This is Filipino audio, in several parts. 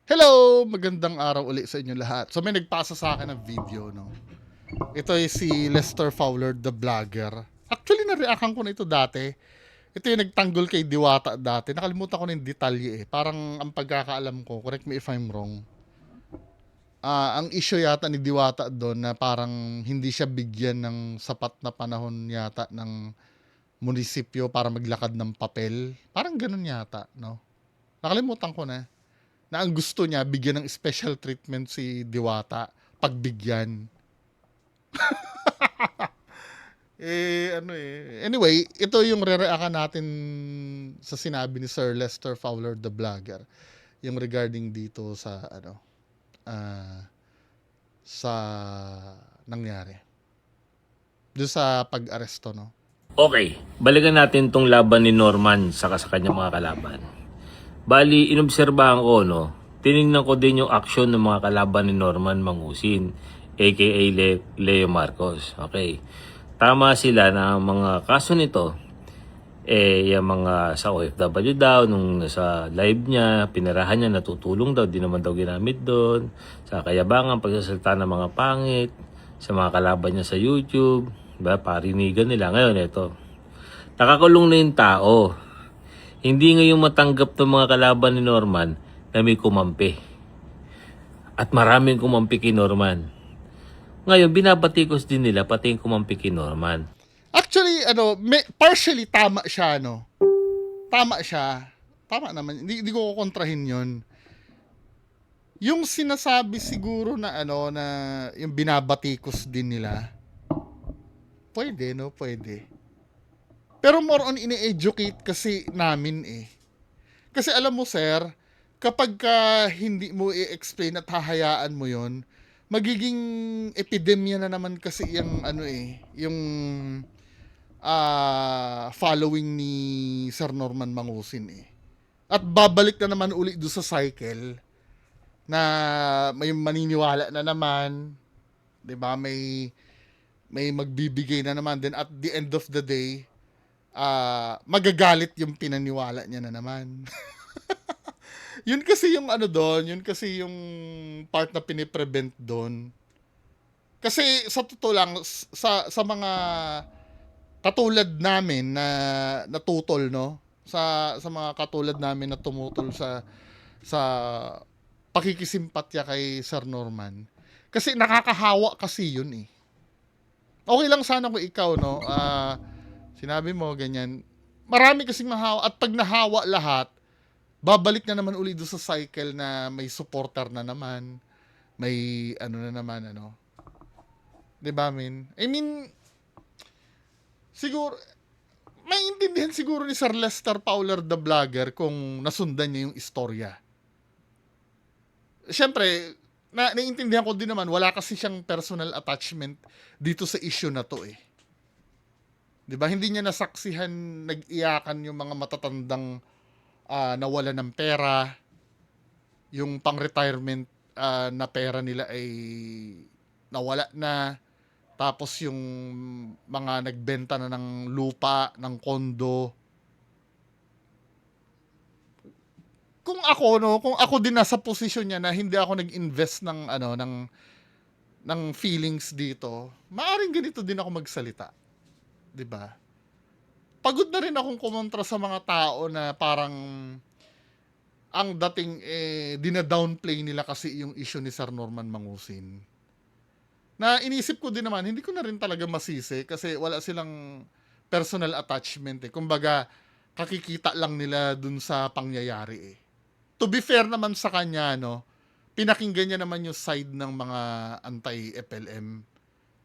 Hello! Magandang araw uli sa inyo lahat. So may nagpasa sa akin ng video, no? Ito ay si Lester Fowler, the vlogger. Actually, na-reactan ko na ito dati. Ito yung nagtanggol kay Diwata dati. Nakalimutan ko na yung detalye eh. Parang ang pagkakaalam ko, correct me if I'm wrong, ang issue yata ni Diwata doon na parang hindi siya bigyan ng sapat na panahon yata ng munisipyo para maglakad ng papel. Parang ganun yata, no? Nakalimutan ko na ang gusto niya bigyan ng special treatment si Diwata, pagbigyan. Anyway, ito yung re-react natin sa sinabi ni Sir Lester Fowler, the vlogger. Yung regarding dito sa, sa nangyari. Doon sa pag-aresto, no? Okay, balikan natin tong laban ni Norman sa kanyang mga kalaban. Bali, inobserbahan ko, no, tinignan ko din yung aksyon ng mga kalaban ni Norman Mangusin, aka Leo Marcos. Okay, tama sila na ang mga kaso nito, yung mga sa OFW daw, nung nasa live niya, pinarahan niya, natutulong daw, di naman daw ginamit doon, sa kayabangan, pagsasalita ng mga pangit, sa mga kalaban niya sa YouTube, diba, parinigan nila. Ngayon, ito, nakakulong na yung tao. Hindi ngayon matanggap ng mga kalaban ni Norman na may kumampi. At maraming kumampi kay Norman. Ngayon, binabatikos din nila pati yung kumampi kay Norman. Actually, partially tama siya, no? Tama siya. Tama naman. Hindi ko kukontrahin yun. Yung sinasabi siguro na na yung binabatikos din nila, pwede, no? Pwede. Pero more on ini-educate kasi namin eh. Kasi alam mo sir, kapag hindi mo i-explain at hahayaan mo yon, magiging epidemya na naman kasi yung yung following ni Sir Norman Mangusin eh. At babalik na naman uli do sa cycle na may maniniwala na naman, 'di ba? May magbibigay na naman, then at the end of the day, magagalit yung pinaniwala niya na naman. Yun kasi yung doon, yun kasi yung part na piniprevent doon. Kasi sa totoo lang, sa mga katulad namin na natutol, no? Sa mga katulad namin na tumutol sa pakikisimpatya kay Sir Norman. Kasi nakakahawa kasi yun eh. Okay lang sana kung ikaw, no? Sinabi mo ganyan. Marami kasing mahawa, at pag nahawa lahat, babalik na naman uli doon sa cycle na may supporter na naman, may na naman, 'di ba, I mean, siguro maintindihan siguro ni Sir Lester Fowler, the vlogger, kung nasundan niya yung istorya. Siyempre, naiintindihan ko din naman, wala kasi siyang personal attachment dito sa issue na to eh. 'Di ba? Hindi niya nasaksihan, nag-iyakan yung mga matatandang nawala ng pera, yung pang-retirement na pera nila ay nawala na, tapos yung mga nagbenta na ng lupa, ng kondo. Kung ako din nasa posisyon niya na hindi ako nag-invest ng feelings dito, maaring ganito din ako magsalita, 'di ba? Pagod na rin akong kumontra sa mga tao na parang ang dating dina-downplay nila kasi yung issue ni Sir Norman Mangusin. Na inisip ko din naman, hindi ko na rin talaga masisi kasi wala silang personal attachment eh. Kumbaga, kakikita lang nila dun sa pangyayari eh. To be fair naman sa kanya, no, pinakinggan niya naman yung side ng mga anti-FLM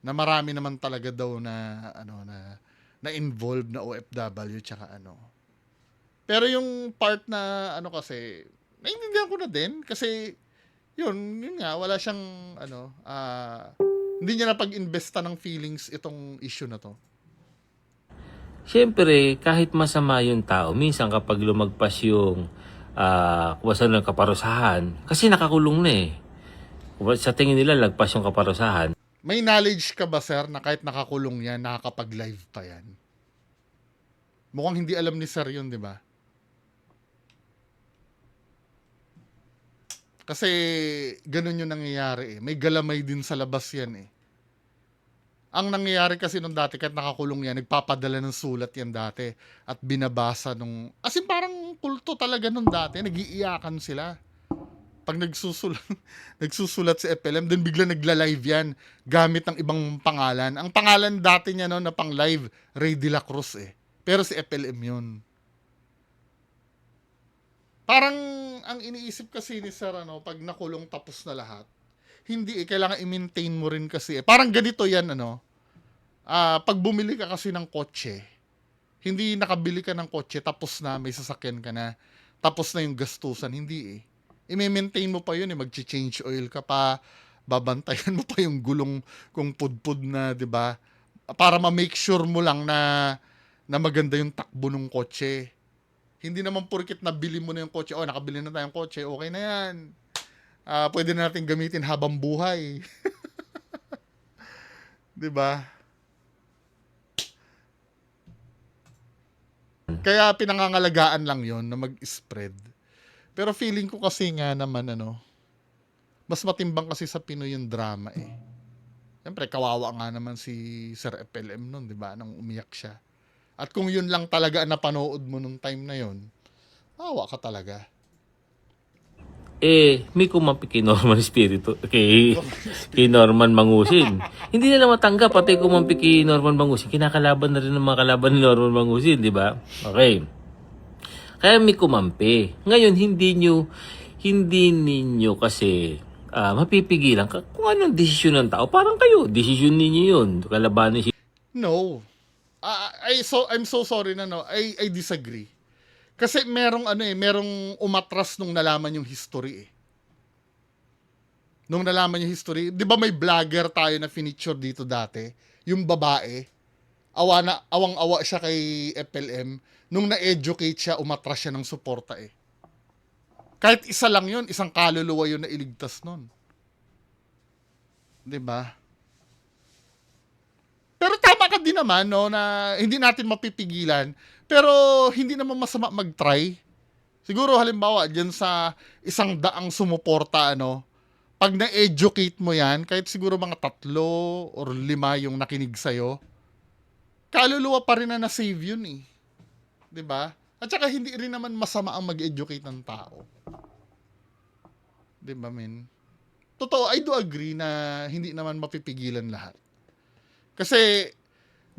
na marami naman talaga daw na involved na OFW tsaka Pero yung part na kasi, naiintindihan ko na din kasi yun nga, wala siyang hindi niya napag-investa ng feelings itong issue na to. Siyempre, kahit masama yung tao, minsan kapag lumagpas yung kuwasan ng kaparusahan, kasi nakakulong na eh. Sa tingin nila, lagpas yung kaparusahan. May knowledge ka ba sir na kahit nakakulong yan, nakakapag-live pa yan? Mukhang hindi alam ni sir yun, di ba? Kasi ganun yung nangyayari eh. May galamay din sa labas yan eh. Ang nangyayari kasi nung dati, kahit nakakulong yan, nagpapadala ng sulat yan dati. At binabasa nung... As in parang kulto talaga nung dati. Nagiiyakan sila. Pag nagsusulat, nagsusulat si FLM, then bigla nagla-live yan gamit ng ibang pangalan. Ang pangalan dati niya no, na pang live, Ray de la Cruz eh. Pero si FLM yun. Parang ang iniisip kasi ni Sir, ano, pag nakulong tapos na lahat, hindi eh, kailangan i-maintain mo rin kasi eh. Parang ganito yan, ano, pag bumili ka kasi ng kotse, hindi nakabili ka ng kotse, tapos na, may sasakyan ka na, tapos na yung gastusan, hindi eh. I-maintain mo pa yun eh, mag-change oil ka pa, babantayan mo pa yung gulong kung pudpud na, di ba? Para ma-make sure mo lang na maganda yung takbo ng kotse. Hindi naman porket nabili mo na yung kotse, nakabili na tayong kotse, okay na yan. Pwede na natin gamitin habang buhay. 'Di ba? Kaya pinangangalagaan lang 'yon na mag-spread. Pero feeling ko kasi nga naman ano, mas matimbang kasi sa Pinoy yung drama eh. Siyempre, kawawa nga naman si Sir FLM nun, 'di ba? Nang umiyak siya. At kung yun lang talaga ang napanood mo nung time na yun, awa ka talaga. May kumampi kay Norman Espiritu, kay Norman Mangusin. Hindi nila matanggap, pati kumampi kay Norman Mangusin, kinakalaban na rin ng mga kalaban ni Norman Mangusin, di ba? Okay. Kaya may kumampi. Ngayon, hindi ninyo kasi mapipigilan kung anong desisyon ng tao. Parang kayo, desisyon ninyo yun. Kalabanin si... No. I'm so sorry na no. I disagree. Kasi merong umatras nung nalaman yung history eh. Nung nalaman yung history, 'di ba may vlogger tayo na feature dito dati, yung babae, awang-awa siya kay FLM, nung na-educate siya, umatras siya ng suporta eh. Kahit isa lang yun, isang kaluluwa yun na iligtas nun. 'Di ba? Pero tama ka din naman, no, na hindi natin mapipigilan. Pero hindi naman masama mag-try. Siguro halimbawa, dyan sa 100 sumuporta, ano, pag na-educate mo yan, kahit siguro mga 3 or 5 yung nakinig sa'yo, kaluluwa pa rin na na-save yun eh. 'Di ba? At saka hindi rin naman masama ang mag-educate ng tao. 'Di ba, men? Totoo, I do agree na hindi naman mapipigilan lahat. Kasi,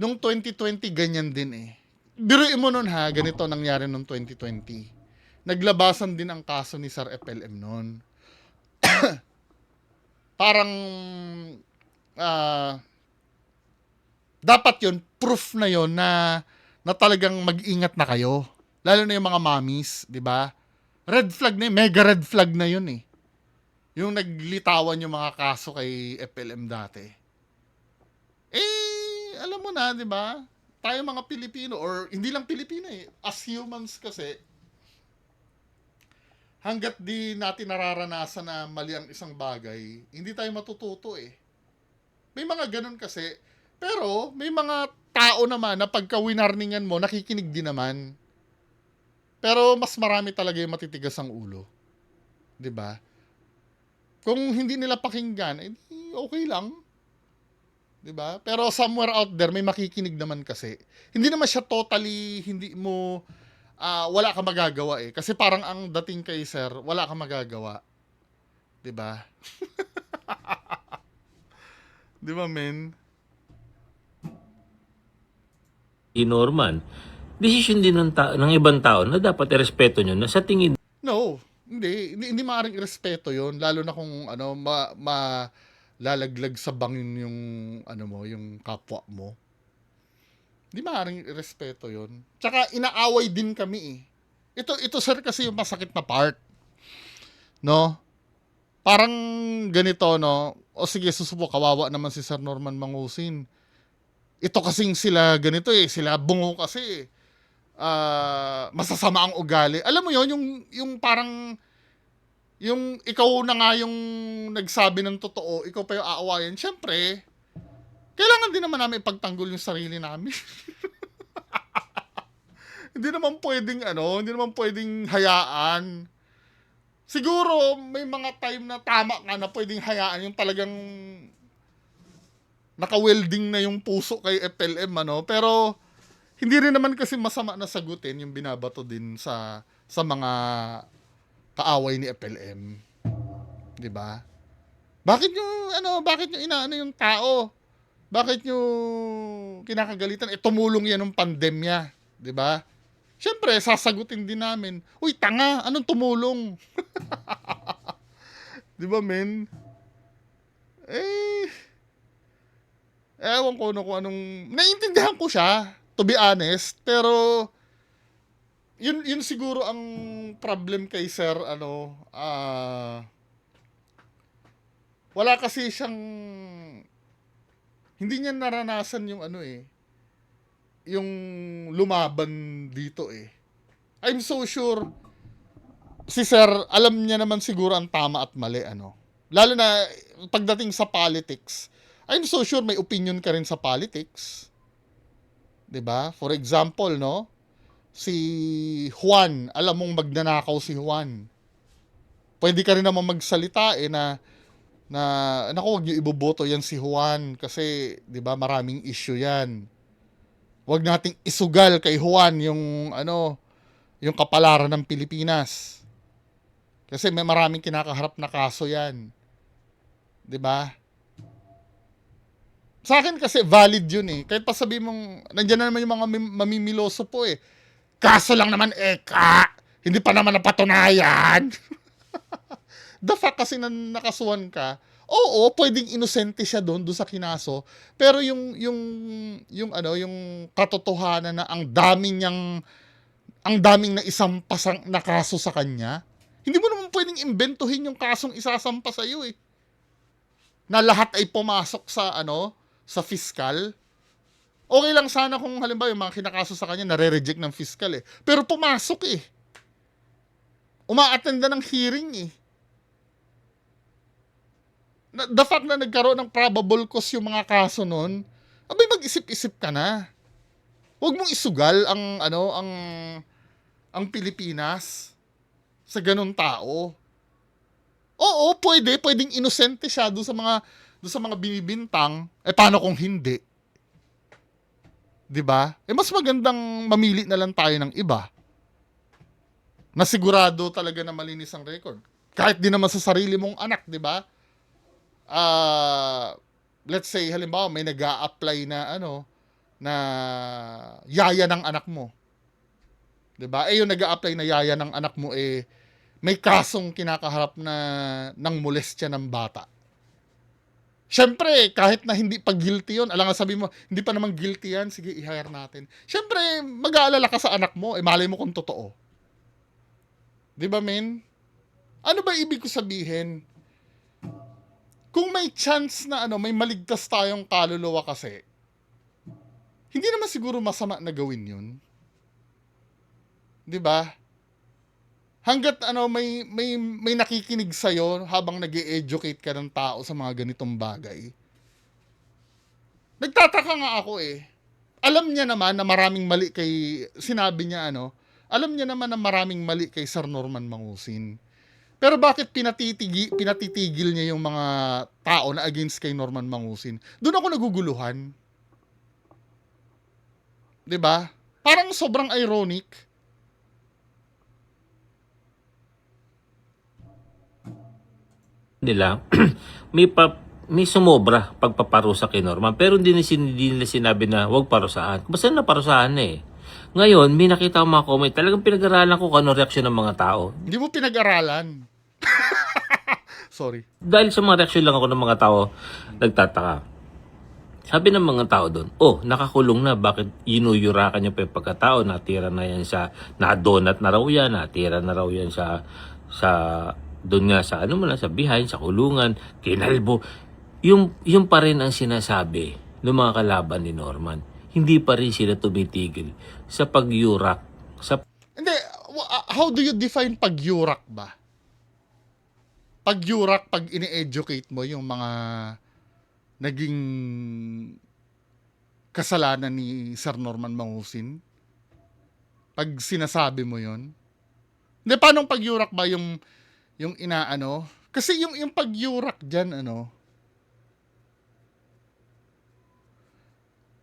nung 2020, ganyan din eh. Biruin mo nun ha, ganito nangyari nung 2020. Naglabasan din ang kaso ni Sir FLM nun. Parang, dapat yun, proof na yun na talagang mag-ingat na kayo. Lalo na yung mga mommies, di ba? Red flag na yun, mega red flag na yun eh. Yung naglitawan yung mga kaso kay FLM dati. Alam mo na, di ba? Tayo mga Pilipino, or hindi lang Pilipino eh, as humans kasi, hanggat di natin nararanasan na mali ang isang bagay, hindi tayo matututo eh. May mga ganun kasi, pero may mga tao naman na pagka winarningan mo, nakikinig din naman. Pero mas marami talaga yung matitigas ang ulo. 'Di ba? Kung hindi nila pakinggan, okay lang. 'Di ba? Pero somewhere out there may makikinig naman kasi. Hindi naman siya totally wala ka magagawa eh. Kasi parang ang dating kay Sir, wala ka magagawa. 'Di ba? 'Di ba, men? Norman, desisyon din ng ibang tao na dapat irespeto nyo na sa tingin No, hindi maaaring irespeto 'yon, lalo na kung lalaglag sa bangin yung yung kapwa mo. Hindi maaaring irespeto 'yon. Tsaka inaaway din kami eh. Ito sir kasi yung masakit na part. No? Parang ganito, no? O sige, susubok, kawawa naman si Sir Norman Mangusin. Ito kasing sila ganito eh, sila bungo kasi masasama ang ugali. Alam mo yon, yung parang yung ikaw na nga yung nagsabi ng totoo, ikaw pa yung aawayan. Siyempre, kailangan din naman namin ipagtanggol yung sarili namin. Hindi naman pwedeng hayaan. Siguro may mga time na tama ka na pwedeng hayaan yung talagang naka-welding na yung puso kay FLM, ano. Pero hindi rin naman kasi masama na sagutin yung binabato din sa mga kaaway ni FLM, 'di ba? Bakit yung inaano yung tao? Bakit nyo kinakagalitan? Tumulong yan ng pandemya, 'di ba? Siyempre, sasagutin din namin, uy, tanga, anong tumulong? 'Di ba, men? Eh, ewan ko no kung anong... Naiintindihan ko siya, to be honest, pero yun siguro ang problem kay Sir, wala kasi siyang... Hindi niya naranasan yung yung lumaban dito eh. I'm so sure si Sir, alam niya naman siguro ang tama at mali, ano. Lalo na pagdating sa politics. I'm so sure may opinion ka rin sa politics. 'Di ba? For example, no? Si Juan, alam mong magnanakaw si Juan. Pwede ka rin naman magsalita na naku, wag niyo iboboto yan si Juan kasi 'di ba maraming issue yan. Wag nating isugal kay Juan yung kapalaran ng Pilipinas. Kasi may maraming kinakaharap na kaso yan. 'Di ba? Sa akin kasi valid yun eh. Kahit pa sabi mong, nandiyan na naman yung mga mamimiloso po eh. Kaso lang naman hindi pa naman napatunayan. The fact kasi na nakasuhan ka, oo, pwedeng inosente siya doon sa kinaso, pero yung katotohanan na ang daming na isampasang na kaso sa kanya, hindi mo naman pwedeng imbentuhin yung kasong isasampa sa iyo eh. Na lahat ay pumasok sa fiscal. Okay lang sana kung halimbawa yung mga kinakaso sa kanya nare-reject ng fiscal eh. Pero pumasok eh. Uma-attend ng hearing eh. The fact na nagkaroon ng probable cause yung mga kaso nun, abay mag-isip-isip ka na. Huwag mong isugal ang Pilipinas sa ganung tao. Oo, pwedeng inosente siya doon sa mga binibintang. Paano kung hindi? 'Di ba? Mas magandang mamili na lang tayo ng iba. Na sigurado talaga na malinis ang record. Kahit din naman sa sarili mong anak, 'di ba? Let's say halimbawa may nag-a-apply na yaya ng anak mo. 'Di ba? Yung nag-a-apply na yaya ng anak mo may kasong kinakaharap na ng molestya ng bata. Siyempre, kahit na hindi pa guilty yun, alam nga sabi mo, hindi pa naman guilty yan, sige, i-hire natin. Siyempre, mag-aalala ka sa anak mo, malay mo kung totoo. Di ba, men? Ano ba ibig ko sabihin? Kung may chance na may maligtas tayong kaluluwa kasi, hindi naman siguro masama na gawin yun. Di ba? Hanggat may nakikinig sa iyo habang nag-e-educate ka ng tao sa mga ganitong bagay. Nagtataka nga ako eh. Alam niya naman na maraming mali sinabi niya alam niya naman na maraming mali kay Sir Norman Mangusin. Pero bakit pinatitigil niya yung mga tao na against kay Norman Mangusin? Doon ako naguguluhan. 'Di ba? Parang sobrang ironic. Nila may sumobra pagpaparusa kay Norman, pero hindi nila sinabi na huwag parusahan. Basta na parusahan na eh. Ngayon, may nakita akong mga comment, talagang pinag-aralan ko kung ano reaksyon ng mga tao. Hindi mo pinag-aralan. Sorry. Dahil sa mga reaksyon lang ako ng mga tao, nagtataka. Sabi ng mga tao doon, nakakulong na, bakit inuyurakan niya pa yung pagkatao, natira na yan na-donut na raw yan, natira na raw yan sa doon nga sa sa behind, sa kulungan, kinalbo. Yung pa rin ang sinasabi ng mga kalaban ni Norman. Hindi pa rin sila tumitigil sa pagyurak. Hindi, how do you define pagyurak ba? Pagyurak, pag ini-educate mo yung mga naging kasalanan ni Sir Norman Mangusin? Pag sinasabi mo yon? Hindi, paano pagyurak ba yung yung inaano. Kasi yung pagyurak diyan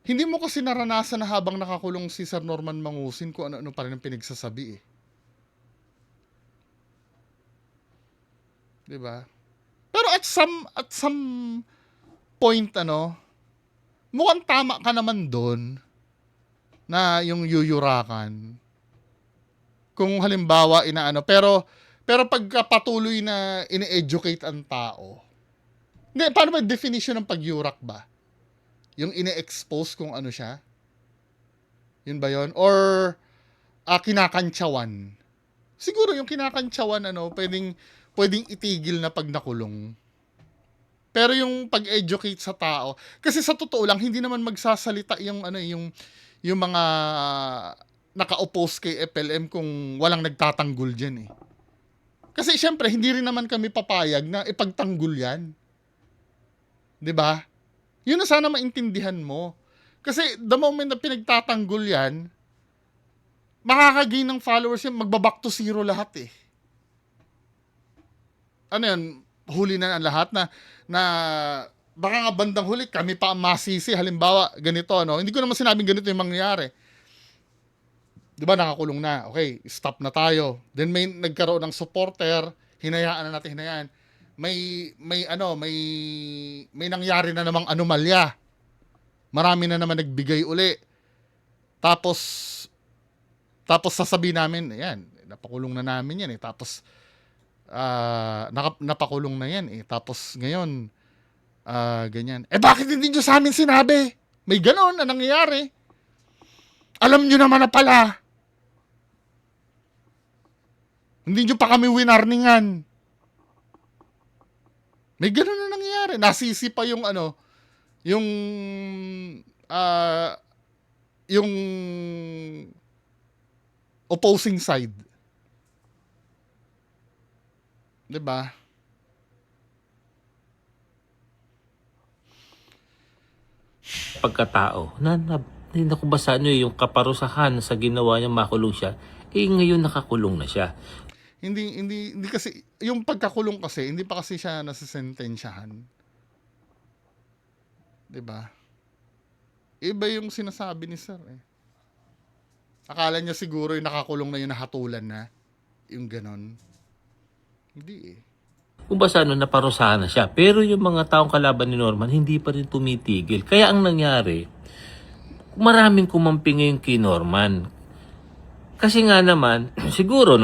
hindi mo kasi naranasan na habang nakakulong si Sir Norman Mangusin kung ano-ano pa rin ang pinagsasabi eh. 'Di ba? Pero at some point mukhang tama ka naman doon na yung yuyurakan. Kung halimbawa pero pagka patuloy na ini-educate ang tao. Hindi, paano ba definition ng pagyurak ba? Yung ini-expose kung ano siya? Yun ba yun? Or kinakantsawan? Siguro yung kinakantsawan pwedeng itigil na pag nakulong. Pero yung pag-educate sa tao, kasi sa totoo lang hindi naman magsasalita yung mga naka-oppose kay FLM kung walang nagtatanggol diyan eh. Kasi syempre hindi rin naman kami papayag na ipagtanggol 'yan. 'Di ba? Yun na sana maintindihan mo. Kasi the moment na pinagtatanggol 'yan, makakagain ng followers yan, magba-back to zero lahat eh. Ano yan, huli na ang lahat na baka nga bandang huli kami pa ang masisi. Halimbawa ganito hindi ko naman sinabing ganito yung mangyayari. 'Di ba nakakulong na, okay, stop na tayo. Then may nagkaroon ng supporter, hinayaan na natin, may nangyari na namang anomalya, marami na naman nagbigay uli, tapos sasabihin namin, ayan, napakulong na namin yan tapos napakulong na yan tapos ngayon ganyan, bakit hindi nyo sa amin sinabi? May ganon na nangyayari, alam nyo naman na pala, hindi nyo pa kami winarningan. May gano'n na nangyayari. Nasisi pa yung yung opposing side. 'Di ba? Pagkatao hindi na ko basa yung kaparusahan sa ginawa niya makulong siya, ngayon nakakulong na siya. Hindi kasi yung pagkakulong kasi hindi pa kasi siya nasisentensyahan. 'Di ba? Iba yung sinasabi ni Sir eh. Akala niya siguro yung nakakulong na yung nahatulan na, yung ganon. Hindi eh. Kung basa naparusahan na siya. Pero yung mga taong kalaban ni Norman, hindi pa rin tumitigil. Kaya ang nangyari, maraming kumampi ngayon kay Norman. Kasi nga naman, siguro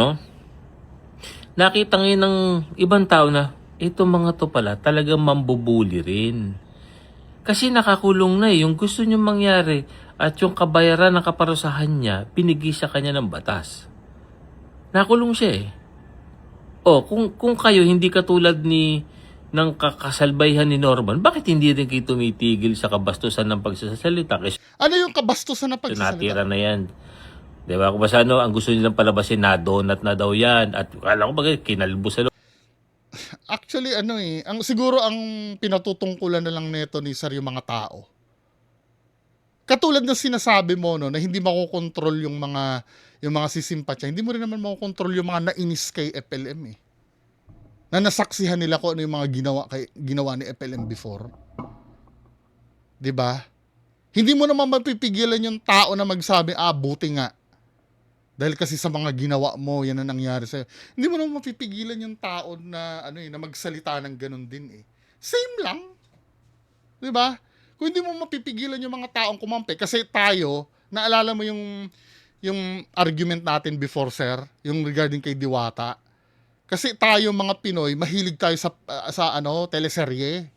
nakita ngayon ng ibang tao na, itong mga to pala, talagang mambubuli rin. Kasi nakakulong na yung gusto niyong mangyari at yung kabayaran ng kaparusahan niya, pinigil sa kanya ng batas. Nakulong siya eh. Kung kayo hindi katulad ng kakasalbayhan ni Norman, bakit hindi rin kayo tumitigil sa kabastusan ng pagsasalita? Kasi Ano yung kabastusan na natira pagsasalita? na yan. Diba? Kung basta ang gusto nilang palabasin na donut na daw yan. At alam ko kinalbo sa Actually siguro ang pinatutungkulan na lang nito ni Sir yung mga tao. Katulad ng sinasabi mo na hindi makokontrol yung mga sisimpatya, hindi mo rin naman makokontrol yung mga nainis kay FLM eh. Na nasaksihan nila kung ano yung mga ginawa ni FLM before. 'Di ba? Hindi mo naman mapipigilan yung tao na magsabi, buti nga. Dahil kasi sa mga ginawa mo, yan ang nangyari sa'yo. Hindi mo naman mapipigilan yung tao na na magsalita ng ganun din eh. Same lang. 'Di ba? Kung hindi mo mapipigilan yung mga taong kumampi, kasi tayo, naalala mo yung argument natin before, Sir, yung regarding kay Diwata. Kasi tayo mga Pinoy, mahilig tayo sa teleserye.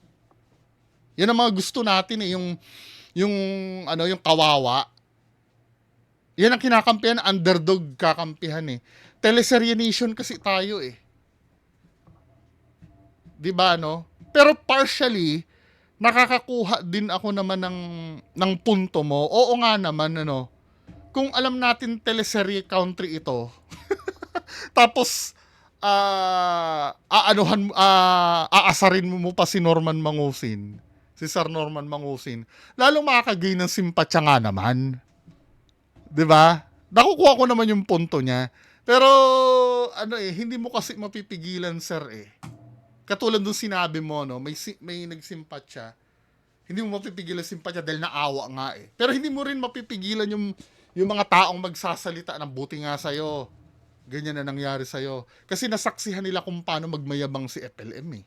Yan ang mga gusto natin eh, yung kawawa. Yan ang kinakampihan, underdog kakampihan eh. Teleserye nation kasi tayo eh. 'Di ba Pero partially nakakakuha din ako naman ng punto mo. Oo nga naman kung alam natin teleserye country ito, tapos aasarin mo pa si Norman Mangusin, si Sir Norman Mangusin, lalong makakagain ng simpatsya nga naman. 'Di ba? Nakukuha ko naman yung punto niya. Pero, ano eh, hindi mo kasi mapipigilan, sir eh. Katulad nung sinabi mo, no, may nagsimpatya. Hindi mo mapipigilan simpatya dahil naawa nga eh. Pero hindi mo rin mapipigilan yung mga taong magsasalita ng buti nga sa'yo. Ganyan na nangyari sa'yo. Kasi nasaksihan nila kung paano magmayabang si FLM eh.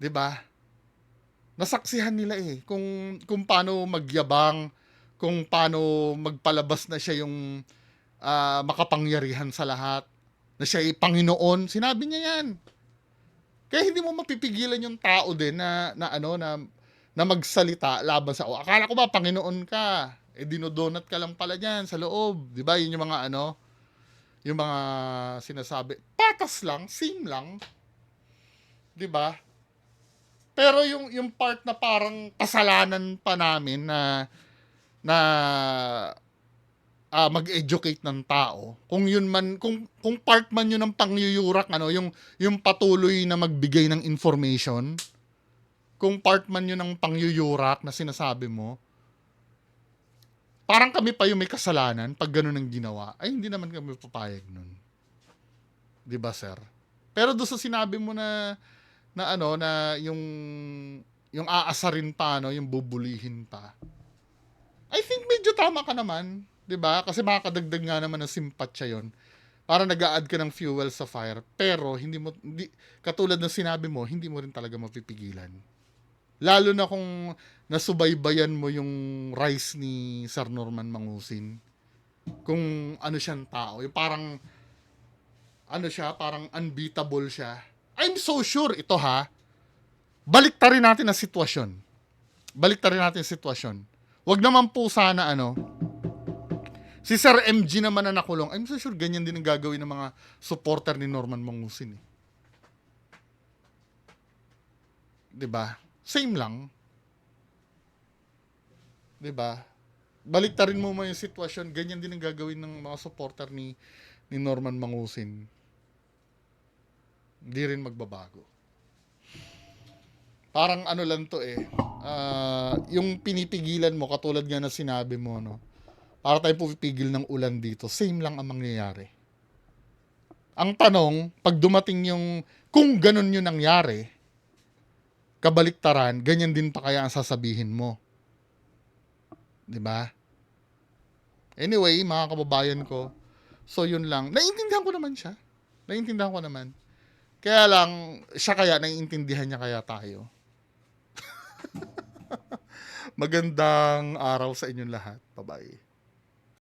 'Di ba? Nasaksihan nila eh kung paano magyabang, kung paano magpalabas na siya yung makapangyarihan sa lahat, na siya ay Panginoon. Sinabi niya 'yan. Kaya hindi mo mapipigilan yung tao din na magsalita laban sa akala ko ba Panginoon ka? Eh dinodonut ka lang pala diyan sa loob, 'di ba? Yun yung mga yung mga sinasabi. Patas lang, same lang, 'di ba? Pero yung part na parang kasalanan pa namin na mag-educate ng tao, kung yun man kung part man yun ng pangyuyurak yung patuloy na magbigay ng information, kung part man yun ng pangyuyurak na sinasabi mo, parang kami pa yung may kasalanan pag ganun ang ginawa. Ay hindi naman kami papayag nun. 'Di ba, sir? Pero doon sa sinabi mo na yung aasarin pa, yung bubulihin pa. I think medyo tama ka naman, 'di ba? Kasi makakadagdag nga naman ng simpatya 'yon. Para nag-a-add ka ng fuel sa fire, pero hindi katulad ng sinabi mo, hindi mo rin talaga mapipigilan. Lalo na kung nasubaybayan mo yung rise ni Sir Norman Mangusin. Kung ano siyang tao, yung parang parang unbeatable siya. I'm so sure ito baliktarin natin ang sitwasyon. Baliktarin natin ang sitwasyon. Wag naman po sana si Sir MG naman na nakulong. I'm so sure ganyan din ang gagawin ng mga supporter ni Norman Mangusin eh. 'Di ba? Same lang. 'Di ba? Baliktarin mo yung sitwasyon, ganyan din ang gagawin ng mga supporter ni Norman Mangusin. Hindi rin magbabago. Parang lang to eh. Yung pinipigilan mo, katulad nga na sinabi mo, no? Para tayo pupipigil ng ulan dito, same lang ang mangyayari. Ang tanong, pag dumating kung ganun yung nangyari, kabaliktaran, ganyan din pa kaya ang sasabihin mo. 'Di ba? Anyway, mga kababayan ko, so yun lang. Naiintindihan ko naman siya. Naiintindihan ko naman. Kaya lang, siya kaya, naiintindihan niya kaya tayo. Magandang araw sa inyong lahat. Bye-bye.